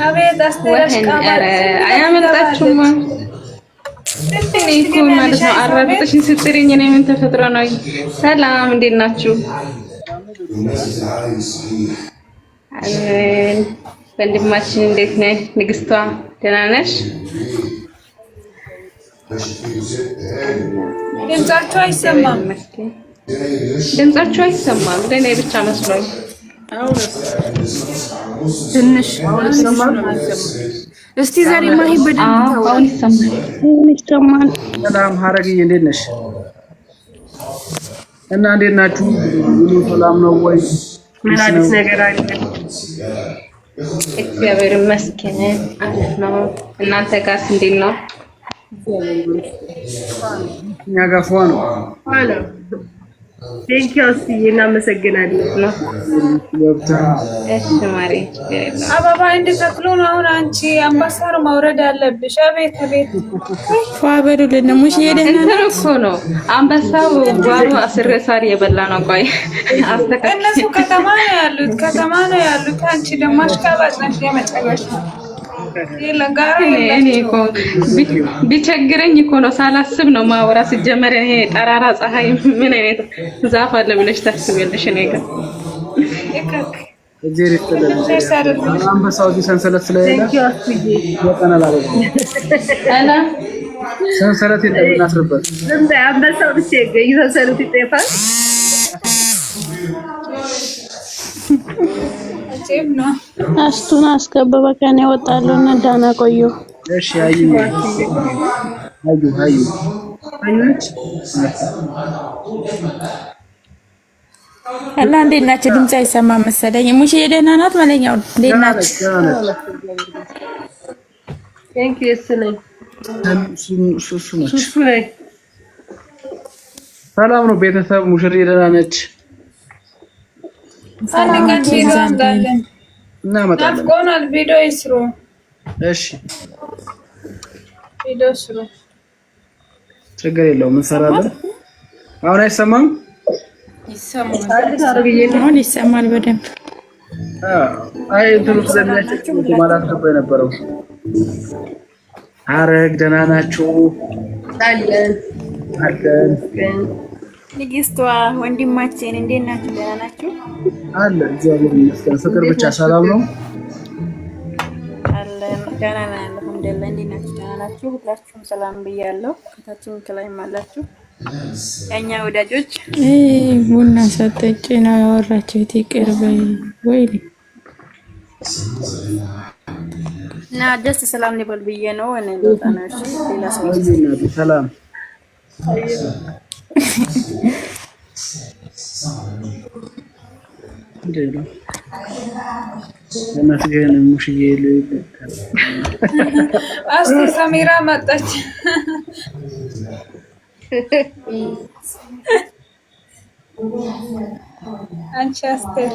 አቤት አስተራሽ ቃባረ አያመጣችሁም እኔ እኮ ማለት ነው አራቁጥሽን ስትሪኝ እኔ ምን ተፈጥሮ ነው ሰላም እንዴት ናችሁ ወንድማችን እንዴት ነህ ንግስቷ ደህና ነሽ ድምጻችሁ አይሰማም ለኔ ብቻ መስሎኝ ትንሽ አይሰማም እስቲ ዛሬ ማሂ በደንብ አሁን ይሰማል ሰላም ሀረግዬ እንዴት ነሽ እና እንዴት ናችሁ ሰላም ነው ወይ ምን አዲስ ነገር አለ እግዚአብሔር ይመስገን አሪፍ ነው እናንተ ጋርስ እንዴት ነው እኛ ጋር ፏ ነው አለ ቴንክ ዩ እስቲ እናመሰግናለን ነው እሺ ማሪ አባባ እንድትከፍሉ ነው አሁን አንቺ አምባሳር ማውረድ አለብሽ አቤት አቤት ፏበሉልን ሙሽ የደህና ነው አንበሳው ጓሮ አስረሳሪ የበላ ነው ቆይ እነሱ ከተማ ነው ያሉት አንቺ ደግሞ አሽቃባጭ ነሽ የመጨረሻ እኔ እኮ ቢቸግረኝ እኮ ነው ሳላስብ ነው ማወራ ሲጀመር ይሄ ጠራራ ፀሐይ ምን አይነት ዛፍ አለ ብለሽ ታስቢያለሽ እኔ ጋር እጄሪ ተደረገ አንበሳው ሰንሰለት ስለሌለ ወጣናል አላ ሰንሰለት እናስርበት እንደ አንበሳው ብቻ ሰንሰለት ይጠፋል አስቱን አስገባ ከኔ ወጣለና ዳና ቆዩ እሺ አዩ አላ እንዴት ናችሁ ድምጽ አይሰማም መሰለኝ ሙሽ የደህና ናት ማለኛው እንዴት ናችሁ ቴንክ ዩ ሰላም ነው ቤተሰብ ሙሽሪ ደህና ነች ናፍቆናል ቪዲዮ ይስሩ እሺ ቪዲዮ ይስሩ ችግር የለውም እንሰራለን አሁን አይሰማም ይሰማል ይሰማል በደንብ አይ እንትኑ ስለሚያስቸግር ማለት ነው የነበረው አረግ ደህና ናችሁ አለን ንግስቷ ወንድማችን እንዴት ናችሁ ደህና ናችሁ አለ እግዚአብሔር ይመስገን ፍቅር ብቻ ሰላም ነው አለ ደህና ነን አልሐምዱሊላህ እንዴት ናችሁ ደህና ናችሁ ሁላችሁም ሰላም ብያለሁ ከታችሁም ከላይም አላችሁ ያኛ ወዳጆች ቡና ሰጠች ነው ያወራችሁት ይቅርበይ ወይ እና ደስ ሰላም ሊበል ብዬ ነው እኔ ልወጣ ነው እሺ ሌላ ሰላም እንደው ለማስገን ሙሽዬ አስቲ ሰሚራ መጣች አንቺ አስቴር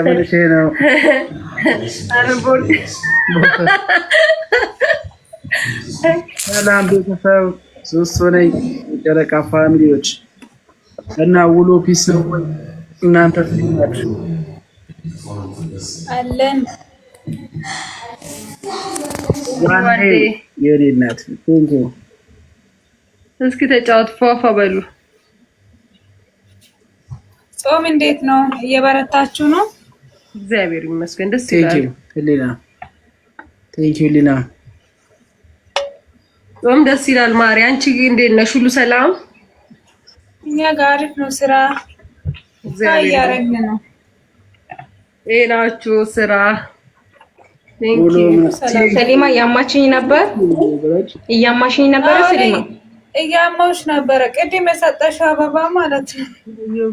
ምን ነው አረቦል ሰላም ቤተሰብ ሶስት ነኝ ጨረቃ ፋሚሊዎች እና ውሎ ፒስ ነው እናንተ ትናችሁ አለን ዋንዴ የኔናት ቴንኪ እስኪ ተጫወት ፏፏ በሉ ጾም እንዴት ነው እየበረታችሁ ነው እግዚአብሔር ይመስገን ደስ ይላል ቴንኪ ሊና ጾም ደስ ይላል ማሪ አንቺ እንዴት ነሽ ሁሉ ሰላም እኛ ጋር አሪፍ ነው ስራ እግዚአብሔር ያረግነ ነው ሌላችሁ ስራ ሰሊማ ያማችኝ ነበር ሰሊማ እያማውሽ ነበረ ቅድም የሰጠሽው አበባ ማለት ነው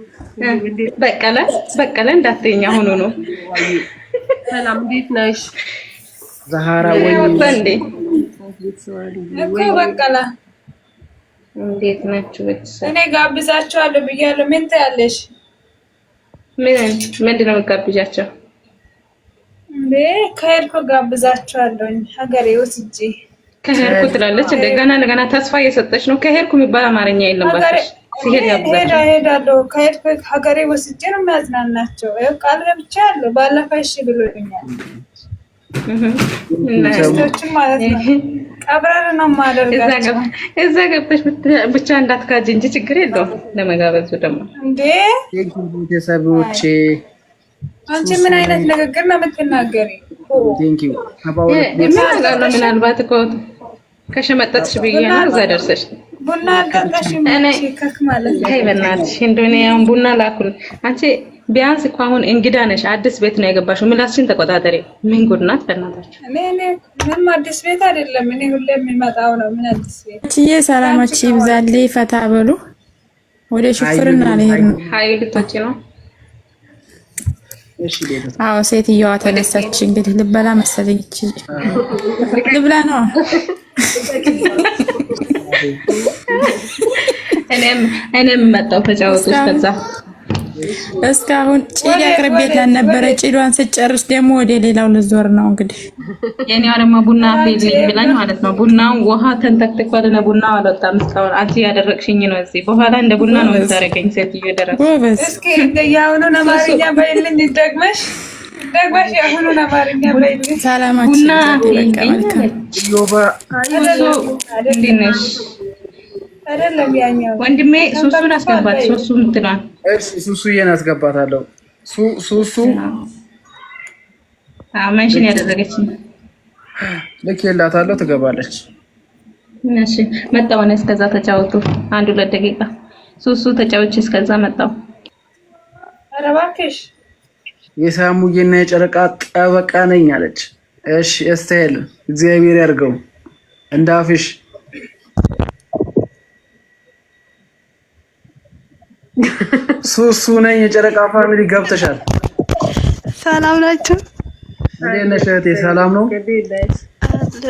በቀለ እንዳትኛ ሆኖ ነው ሰላም እንዴት ነሽ ዛሃራ ወይ ወንዴ እኮ በቀለ እንዴት ናችሁ ቤተሰብ እኔ ጋብዛቸዋለሁ ብያለሁ ምን ታያለሽ ምንድን ነው ጋብዣቸው እንዴ ከሄድኩ ጋብዛቸዋለሁ ሀገሬ ወስጄ ከሄድኩ ትላለች እንደገና ተስፋ እየሰጠች ነው ከሄድኩ የሚባል አማርኛ የለም ባክሽ ሲሄድ ያግዛቸው። ሄዳለሁ ከሄድኩ ሀገሬ ወስጄ ነው የሚያዝናናቸው። ቃል ገብቻ ያለው ባለፈው እሺ ብሎኛል። ሚስቶችን ማለት ነው ቀብረር ነው የማደርጋቸው። እዛ ገብተሽ ብቻ እንዳትካጅ እንጂ ችግር የለውም። ለመጋበዙ ደግሞ እንዴ ቤተሰቦቼ አንቺ ምን አይነት ንግግር ነው የምትናገሪ? ምናልባት እኮ ከሸመጠጥሽ ብዬ ነው እዛ ደርሰሽ ቡና አልጠጣሽም ከክ ማለት ነው። ተይ በእናትሽ እንደሆነ ቡና ላኩል። አንቺ ቢያንስ እኮ አሁን እንግዳ ነሽ፣ አዲስ ቤት ነው የገባሽው። ምላስሽን ተቆጣጠሪ። ምን ጉድ ናት በእናታችሁ። እኔ ምንም አዲስ ቤት አይደለም። እኔ ሁሌ የሚመጣው ነው። ምን አዲስ ቤት? እቺዬ ሰላማች ይብዛልኝ። ፈታ በሉ። ወደ ሹፍርና ልሄድ ነው። ሀይ ልትወጪ ነው? አዎ ሴትዮዋ ተነሳች። እንግዲህ ልበላ መሰለኝ። እቺ ልብላ ነው። እኔም መጣሁ። ተጫወቱ ከዛ እስካሁን ጭድ አቅርቤት ነበረ። ጭዷን ስጨርስ ደግሞ ወደ ሌላው ልዞር ነው እንግዲህ። የኔዋ ደግሞ ቡና አፍልልኝ ብላኝ ማለት ነው። ቡናው ውሃ ተንተክተኳል። ቡናው አልወጣም እስካሁን። አንቺ ያደረግሽኝ ነው። እዚህ በኋላ እንደ ቡና ነው የምታረገኝ ሴትዮ ደረሰ። ጎበዝ። እስኪ ያሁኑን አማርኛ በይልኝ ደግመሽ ያሁኑን አማርኛ በይልኝ። ሰላማችን ቡና በቃ መልካም ዮባ እንዴት አይደለም ያኛው ወንድሜ ሱሱን አስገባት። ሱሱ ምትናል? እሺ ሱሱዬን አስገባታለሁ። ሱሱ መንሽን ያደረገችኝ ልኬላታለሁ። ትገባለች። እሺ መጣሁ። እኔ እስከዛ ተጫወቱ 1-2 ደቂቃ። ሱሱ ተጫውቼ እስከዛ መጣሁ። ኧረ እባክሽ የሳሙዬና የጨረቃ ጠበቃ ነኝ አለች። እሺ እስታይል እግዚአብሔር ያርገው እንዳፍሽ። ሱሱ ነኝ የጨረቃ ፋሚሊ ገብተሻል። ሰላም ናችሁ? እንዴት ነሽ እህቴ? ሰላም ነው?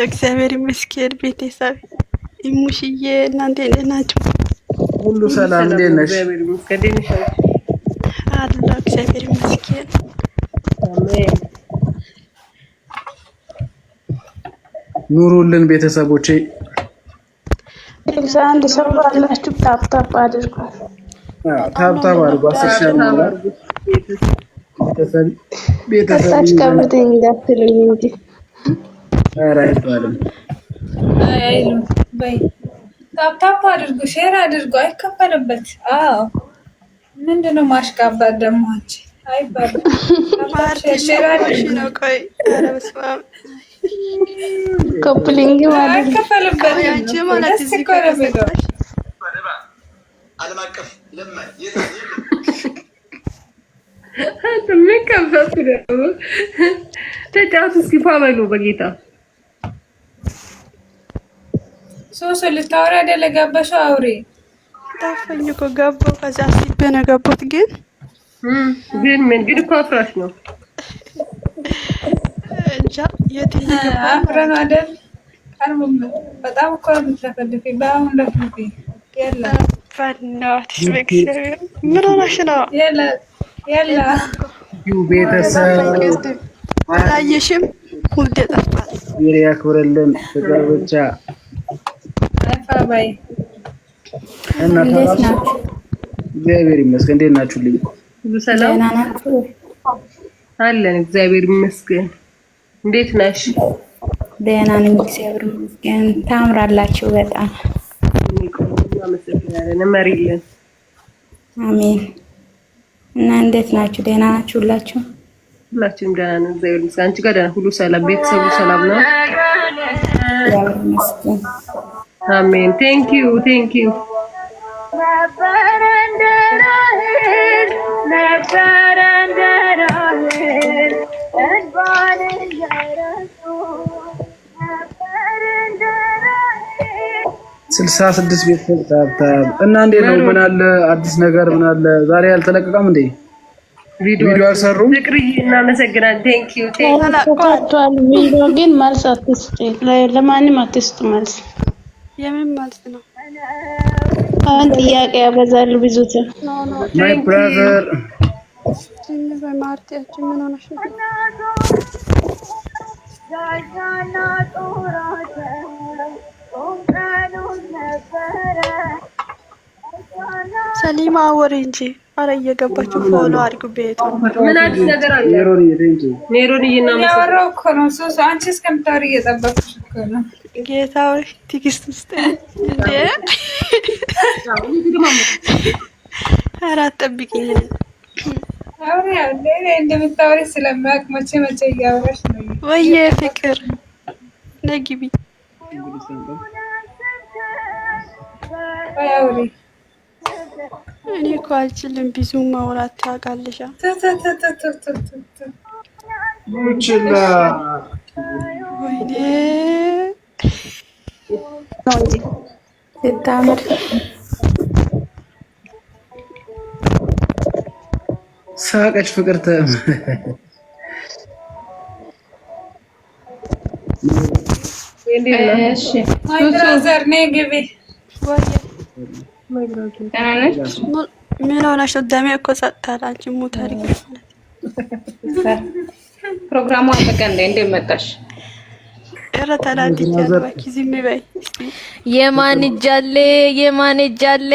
እግዚአብሔር ይመስገን። ቤተሰብ ይሙሽዬ እናንተ እንዴት ናችሁ? ሁሉ ሰላም። እንዴት ነሽ? አለ እግዚአብሔር ይመስገን። ኑሩልን ቤተሰቦቼ። አንድ ሰው ባላችሁ ታፕታፕ አድርጉ። ታብታብ አድርጉ። 10 ሺህ ነው ቤተሰብ ቀምተኝ እንዳትሉኝ እንጂ። ኧረ አይባልም። አይሉ በይ ታፕታፕ አድርጉ፣ ሼር አድርጉ። አይከፈልበት። አዎ ምንድነው ማሽቃባት ደግሞ አንቺ? አይባልም። ሼር አድርጉ ነው። ቆይ ኧረ በስመ አብ ኮፕሊንግ ማለት አይከፈልበት። አንቺ ማለት እዚህ ጋር ነው ዓለም አቀፍ ለማይ ከፈቱ ደግሞ ተጫውቱ እስኪ ፋበሉ በጌታ ሶሶ ልታወራ አይደለ? ገባሽው? አውሪ ታፈኝ እኮ ገባው። ከዛ ሲበ ነው ገባሁት። ግን ምን እኮ አፍራሽ ነው እንጃ የትኛው አፍራን አይደል? ቀርም በጣም እኮ ምትለፈልፊ በአሁን ለፍልፊ የለ ፈናትሽ በእግዚአብሔር ምን ሆነሽ ነው? የለ ቤተሰብ አላየሽም? ውዴ ጠፍቷል። ያክብርልን ፍቅር ብቻ አፋባይ እና እግዚአብሔር ይመስገን። እንዴት ናችሁልኝ? ሁሉ ሰላም አለን። እግዚአብሔር ይመስገን። እንዴት ነሽ? ደህና ነኝ እግዚአብሔር ይመስገን። ታምራላችሁ በጣም መሪልን። አሜን። እና እንዴት ናችሁ? ደህና ናችሁ ሁላችሁ? ሁላችንም ደህና ነን እግዚአብሔር ይመስገን። አንቺ ጋር ደህና? ሁሉ ሰላም? ቤተሰቡ ሰላም ነው? እግዚአብሔር ይመስገን። አሜን። ቴንክ ዩ ስልሳ 66 ቤተሰብ ታብታብ እና እንዴት ነው? ምን አለ አዲስ ነገር? ምን አለ ዛሬ አልተለቀቀም እንዴ? ቪዲዮ አልሰሩም? ፍቅርዬ እናመሰግናለን። ቴንክ ዩ ተካቷል። ቪዲዮ ግን መልስ አትስጡ፣ ለማንም አትስጡ መልስ። የምን መልስ ነው? አሁን ጥያቄ ያበዛሉ ብዙ ሰው። ማይ ብራዘር በማርቲያችን ምን ሆነሽ ነው? ሰሊማ ወሬ እንጂ አረ እየገባችሁ ፎሎ አድርጉ ቤቱ። ምን አዲስ ነገር አለ? ሜሮን እያወራሁ እኮ ነው። ሶስ አንቺ እስከምታወሪ እየጠበኩሽ እኮ ነው። ጌታዊ ቲክስት ውስጥ እንዴ ኧረ አትጠብቂኝ። አውሪ ያለ እንደምታወሪ ስለማያውቅ መቼ እያወራሽ ነው። ወይዬ ፍቅር ነግቢ አውሪ። እኔ እኮ አልችልም ብዙ ማውራት ታውቃለሽ። ሙችላ ወይኔ ስታምር ሳቀች ፍቅርተ እሺ ማይድራዘር ነይ ግቢ። ምን ሆነሽ ነው? ደሜ እኮ ጸጥታል። አንቺ ሙት አድርጊ። ፕሮግራሙ አለቀ እንዴ? እንዴት መጣሽ? ኧረ ተናድጃለሁ። እባክሽ ዝም በይ። የማን እጅ አለ?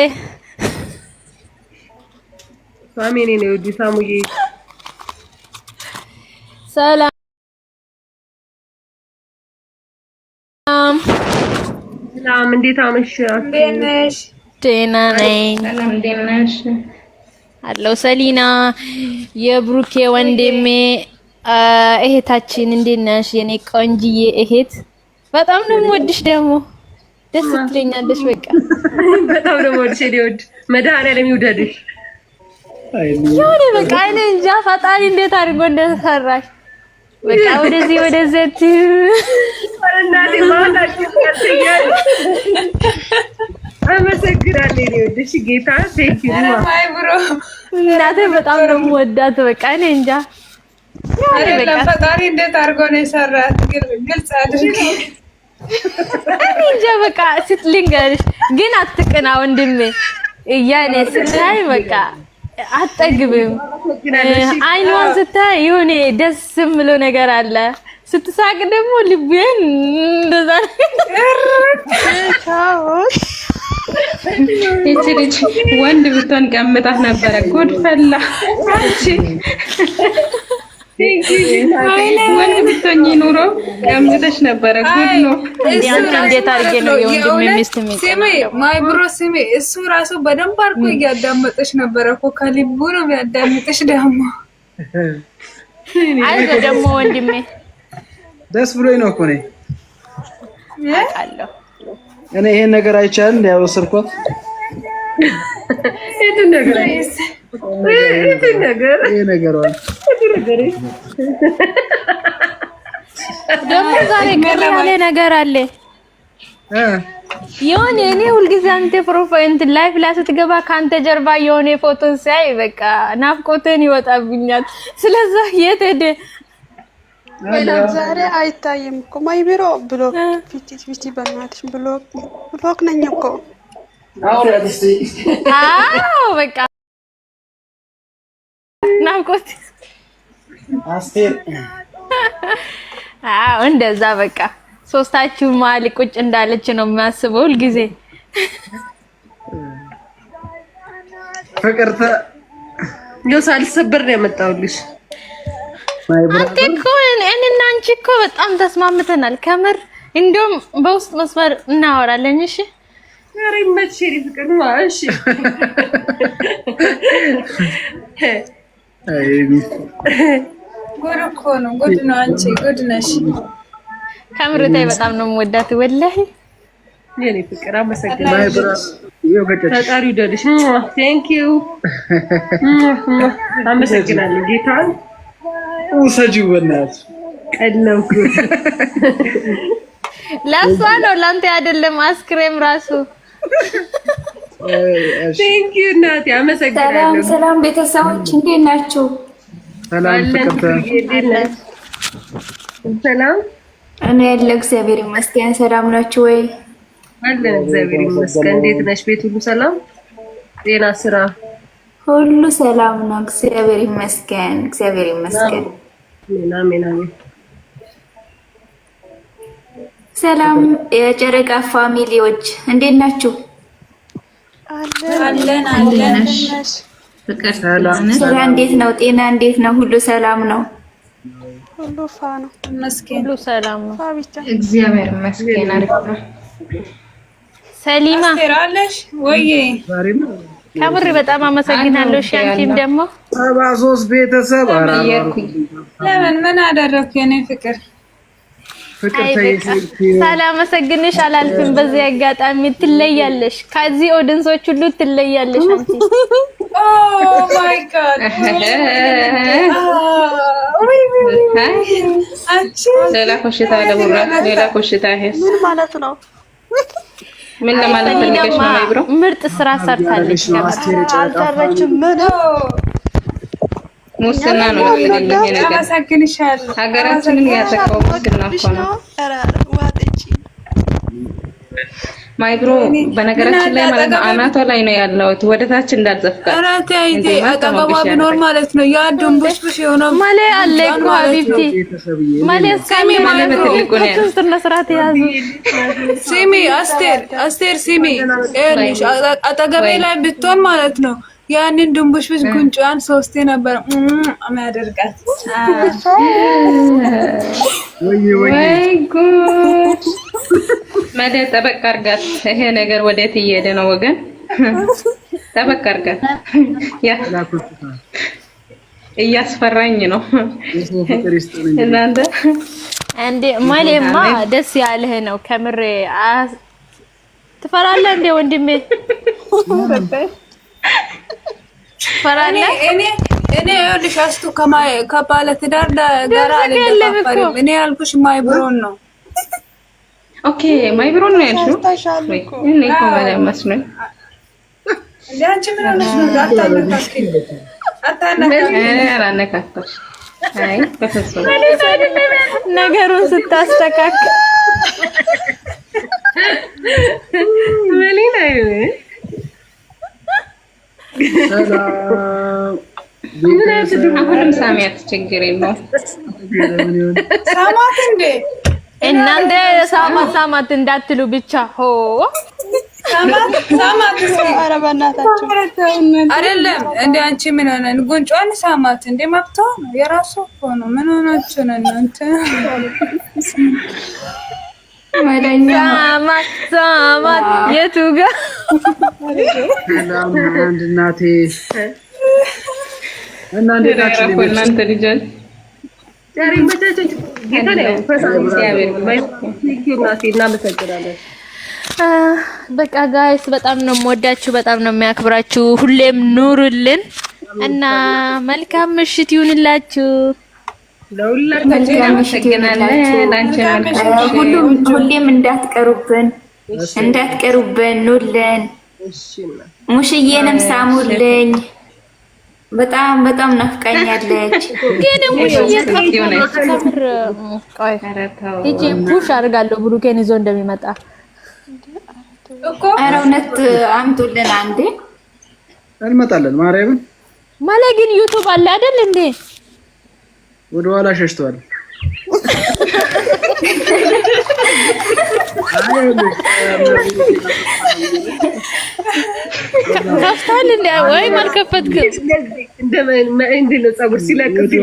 ሳሚኔ ነው ዲ ሳሙዬ ሰላም ሰላም፣ እንዴት አመሻችሁ? እንዴት ነሽ? ደህና ነኝ ሰላም እንዴት ነሽ? አለው ሰሊና የብሩኬ ወንድሜ እህታችን እንዴት ነሽ? የኔ ቆንጅዬ እህት በጣም ነው የምወድሽ። ደግሞ ደስ ትለኛለሽ። በቃ በጣም ነው የምወድሽ። ወድ መድኃኒዓለም ይውደድሽ። የሆነ በቃ እኔ እንጃ ፈጣሪ እንዴት አድርጎ እንደሰራሽ በቃ ወደዚህ እናቴ ማታችሁ ያልተኛል። አመሰግናለሁ። እኔ ወድሽ ጌታ ቴንክ ዩ ማይ ብሮ እናቴ በጣም ነው የምወዳት። በቃ እኔ እንጃ አይደለም ፈጣሪ እንዴት አድርጎ ነው የሰራት ግልጽ አድርጊ። እኔ እንጃ በቃ ስትልንገርሽ ግን አትቅና ወንድሜ። ያኔ ስታይ በቃ አትጠግብም። አይኗን ስታይ የሆነ ደስ የምለው ነገር አለ። ስትሳቅ ደግሞ ልቤን እንደዛ እቺ ልጅ ወንድ ብትሆን ቀምጣት ነበረ። ጉድ ፈላ። ወንድ ብትሆኝ ኑሮ ቀምጥሽ ነበረ። ጉድ ነው። እንዴት አድርጌ ነው የወንድሜ ሚስት ስሜ ማይ ብሮ ስሜ እሱ ራሱ በደንብ አድርጎ እያዳመጠሽ ነበረ እኮ ከልቡ ነው የሚያዳምጥሽ። ደግሞ አይዞህ ደግሞ ወንድሜ ደስ ብሎኝ ነው እኮ ነኝ አለው። እኔ ይሄን ነገር አይቻል እንዲያወሰርኳት እቱ ነገር ይሄ ነገር ደግሞ ዛሬ ቅር ያለ ነገር አለ። የሆነ እኔ ሁልጊዜ አንተ ፕሮፋይል ላይፍ ላይ ስትገባ ካንተ ጀርባ የሆነ ፎቶ ሳይ በቃ ናፍቆትን ይወጣብኛል። ስለዚህ የት ሄደ? ዛሬ አይታይም እኮ ማይ ቢሮ ብሎክ ፊቲ በእናትሽ ብሎክ ነኝ እኮ። አዎ በቃ ናፍቆት አስቴር አዎ እንደዛ በቃ ሶስታችሁ መሀል ቁጭ እንዳለች ነው የሚያስበው ሁልጊዜ። ፍቅርተ ነው ሳልሰበር ነው ያመጣሁልሽ። አንተ እኮ እኔና አንቺ እኮ በጣም ተስማምተናል ከምር። እንደውም በውስጥ መስመር እናወራለን። እሺ ኧረ ይመችሽ ፍቅር ነው። እሺ ጉድ እኮ ነው። ጉድ ነው። አንቺ ጉድ ነሽ ከምር። ታይ በጣም ነው የምወዳት ወላሂ የኔ ፍቅር። አመሰግናለሁ። ፈጣሪ ይውደድሽ። ቴንክ ዩ አመሰግናለሁ። ጌታን ውሰጂው በእናትሽ ቀለውኩ። ለእሷ ነው ለአንተ አይደለም። አስክሬም ራሱ ቴንክ ዩ እናቴ አመሰግናለሁ። ሰላም ቤተሰቦች እንዴት ናችሁ? ሰላም ፍቅርተ ሰላም። እኔ ያለ እግዚአብሔር ይመስገን። ሰላም ናችሁ ወይ? አለን እግዚአብሔር ይመስገን። እንዴት ነሽ? ቤት ሁሉ ሰላም? ጤና፣ ስራ ሁሉ ሰላም ነው። እግዚአብሔር ይመስገን። እግዚአብሔር ይመስገን። አሜን አሜን። ሰላም የጨረቃ ፋሚሊዎች እንዴት ናችሁ? አለን። ፍቅር ስራ እንዴት ነው? ጤና እንዴት ነው? ሁሉ ሰላም ነው? ሁሉ ፋ ነው መስኪን ሁሉ ሰላም ነው። እግዚአብሔር ይመስገን አሪፍ ነው። ሰሊማ አስተራለሽ ወይ? ከምር በጣም አመሰግናለሁ። እሺ አንቺም ደግሞ 73 ቤተሰብ ለምን ምን አደረኩ? የኔ ፍቅር ሳላመሰግንሽ አላልፍም። በዚህ አጋጣሚ ትለያለሽ፣ ከዚህ ኦዲንሶች ሁሉ ትለያለሽ አንቺ። ኦ ማይ ጋድ አንቺ ሌላ ኮሽታ ለቡራ ሌላ ኮሽታ ይሄስ ምን ማለት ነው? ምን ለማለት ፈልገሽ ነው? ማይብሮ ምርጥ ስራ ሰርታለች። አልደረችም። ምን ሙስና ነው የሚፈልገው ይሄ ነገር። አመሰግንሻለሁ። ሀገራችንን ያጠቃው ሙስና እኮ ነው። ማይብሮ በነገራችን ላይ ማለት ነው አናቷ ላይ ነው ያለው፣ ወደታች እንዳልዘፍቃት። አራቴ አይቴ አጠገቧ ቢኖር ማለት ነው ያ ድንቡሽቡሽ የሆነው ማለ አለ እኮ ሀቢብቲ ማለ እስካሚ ማለት ነው ትንሽ መስራት ያዙ። ሲሚ አስቴር ሲሚ ኤልሽ አጠገቤ ላይ ብትሆን ማለት ነው ያንን ድንቡሽቡሽ ጉንጯን ሶስቴ ነበር የሚያደርጋት። ወይ ጉድ! ማለ ጠበቅ አድርጋት። ይሄ ነገር ወዴት እየሄደ ነው ወገን? ጠበቅ አድርጋት። ያ እያስፈራኝ ነው እናንተ። እንዴ ማለማ ደስ ያለህ ነው ከምሬ። ትፈራለህ እንዴ ወንድሜ? እኔ ይኸውልሽ አስቱ ከባለ ትዳር ጋር አልተፋፈርም። እኔ ያልኩሽ ማይብሮን ነው። ኦኬ ማይብሮን ነው ያልሽው? እኔ እኮ ማለት መስሎኝ። አንቺ ምን ሆነሽ ነው? አላነካካሽ። አይ በፍጹም ነገሩን ስታስተካክል ወሊና አሁንም ሳሚያት ችግር የለውም። ሳማት እንዴ እናንተ ሳማት እንዳትሉ ብቻ ሆ ሳማት ኧረ በእናታችሁ አይደለም እንዴ አንቺ ምን ሆነን ጉንጯን ሳማት እንዴ መብቷ ነው፣ የራሱ እኮ ነው። ምን ሆናችሁ ነው እናንተ? ሳማት የቱ ጋር አንድ እናቴ እና እናንተ ልጆች ዛሬ መቻቸች ጌታ ነው እናመሰግናለን። በቃ ጋይስ በጣም ነው የምወዳችሁ፣ በጣም ነው የሚያክብራችሁ። ሁሌም ኑሩልን እና መልካም ምሽት ይሁንላችሁ። ሁሌም እንዳትቀሩብን ኑልን። ሙሽዬንም ሳሙልኝ፣ በጣም ናፍቃኛለች። ግን ሙሽዬ ተምር ቆይ ሂጂ ፑሽ አድርጋለሁ ብሩኬን ይዞ እንደሚመጣ እኮ። ኧረ እውነት አምጡልን አንዴ እንመጣለን። ማርያምን ማለት ግን ዩቲዩብ አለ አይደል እንዴ? ወደ ኋላ ሸሽቷል። ከፍታል እንዴ? ወይ ማልከፈትክም እንደ ነው ፀጉር ሲለቅስ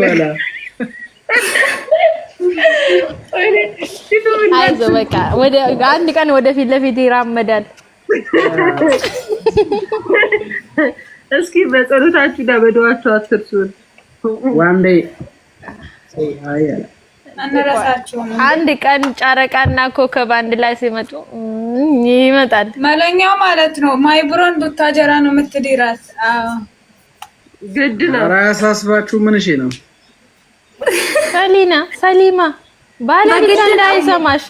አይዞህ በቃ ወደ አንድ ቀን ወደፊት ለፊት ይራመዳል። እስኪ በጸሎታችሁና በዱዓችሁ አትርሱን። ዋንዴ አንድ ቀን ጨረቃና ኮከብ አንድ ላይ ሲመጡ ይመጣል። መለኛው ማለት ነው። ማይብሮን ቡታጀራ ነው የምትዲራት። ግድ ነው። ኧረ አያሳስባችሁ። ምን እሺ ነው ሰሊማ ባለቤት እንዳይሰማሽ